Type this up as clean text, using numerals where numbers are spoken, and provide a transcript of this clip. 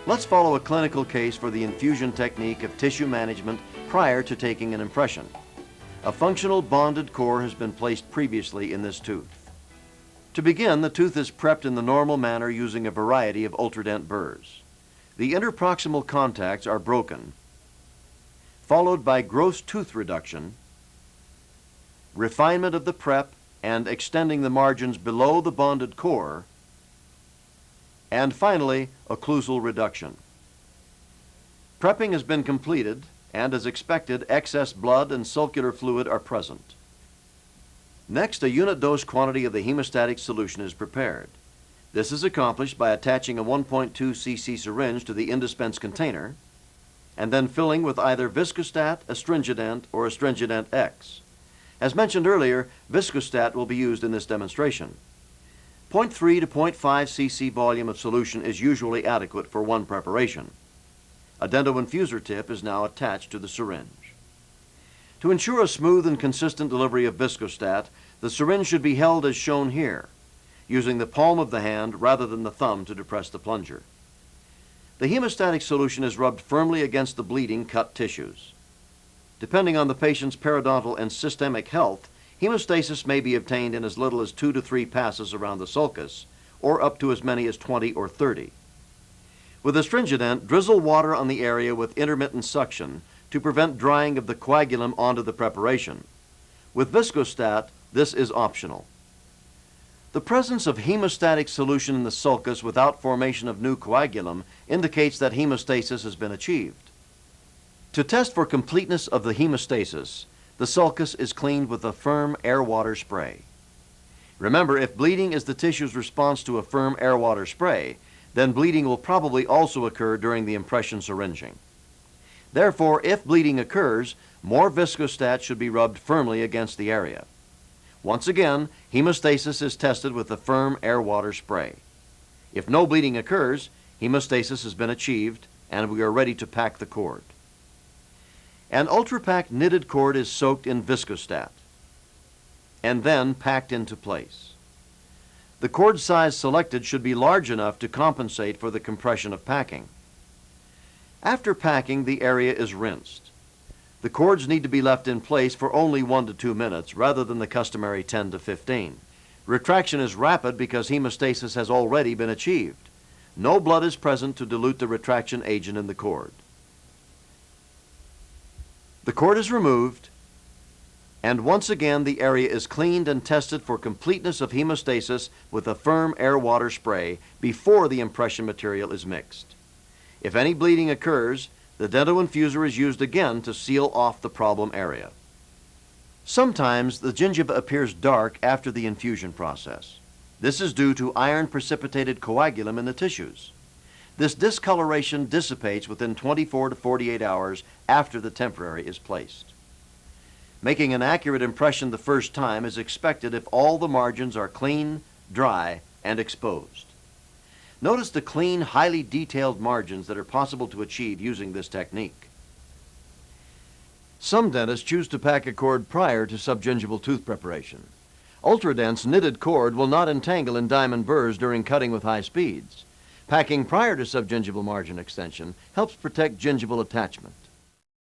Let's follow a clinical case for the infusion technique of tissue management prior to taking an impression. A functional bonded core has been placed previously in this tooth. To begin, the tooth is prepped in the normal manner using a variety of Ultradent burrs. The interproximal contacts are broken, followed by gross tooth reduction, refinement of the prep and extending the margins below the bonded core, and finally, occlusal reduction. Prepping has been completed, and as expected, excess blood and sulcular fluid are present. Next, a unit dose quantity of the hemostatic solution is prepared. This is accomplished by attaching a 1.2 cc syringe to the indispensed container, and then filling with either Viscostat, Astringident, or Astringident X. As mentioned earlier, Viscostat will be used in this demonstration. 0.3 to 0.5 cc volume of solution is usually adequate for one preparation. A dentoinfuser tip is now attached to the syringe. To ensure a smooth and consistent delivery of Viscostat, the syringe should be held as shown here, using the palm of the hand rather than the thumb to depress the plunger. The hemostatic solution is rubbed firmly against the bleeding cut tissues. Depending on the patient's periodontal and systemic health, hemostasis may be obtained in as little as 2 to 3 passes around the sulcus, or up to as many as 20 or 30. With Astringident, drizzle water on the area with intermittent suction to prevent drying of the coagulum onto the preparation. With Viscostat, this is optional. The presence of hemostatic solution in the sulcus without formation of new coagulum indicates that hemostasis has been achieved. To test for completeness of the hemostasis, the sulcus is cleaned with a firm air-water spray. Remember, if bleeding is the tissue's response to a firm air-water spray, then bleeding will probably also occur during the impression syringing. Therefore, if bleeding occurs, more Viscostat should be rubbed firmly against the area. Once again, hemostasis is tested with a firm air-water spray. If no bleeding occurs, hemostasis has been achieved, and we are ready to pack the cord. An ultra-packed knitted cord is soaked in Viscostat and then packed into place. The cord size selected should be large enough to compensate for the compression of packing. After packing, the area is rinsed. The cords need to be left in place for only 1 to 2 minutes rather than the customary 10 to 15. Retraction is rapid because hemostasis has already been achieved. No blood is present to dilute the retraction agent in the cord. The cord is removed, and once again the area is cleaned and tested for completeness of hemostasis with a firm air-water spray before the impression material is mixed. If any bleeding occurs, the dentoinfuser is used again to seal off the problem area. Sometimes the gingiva appears dark after the infusion process. This is due to iron-precipitated coagulum in the tissues. This discoloration dissipates within 24 to 48 hours after the temporary is placed. Making an accurate impression the first time is expected if all the margins are clean, dry, and exposed. Notice the clean, highly detailed margins that are possible to achieve using this technique. Some dentists choose to pack a cord prior to subgingival tooth preparation. Ultradent's knitted cord will not entangle in diamond burrs during cutting with high speeds. Packing prior to subgingival margin extension helps protect gingival attachment.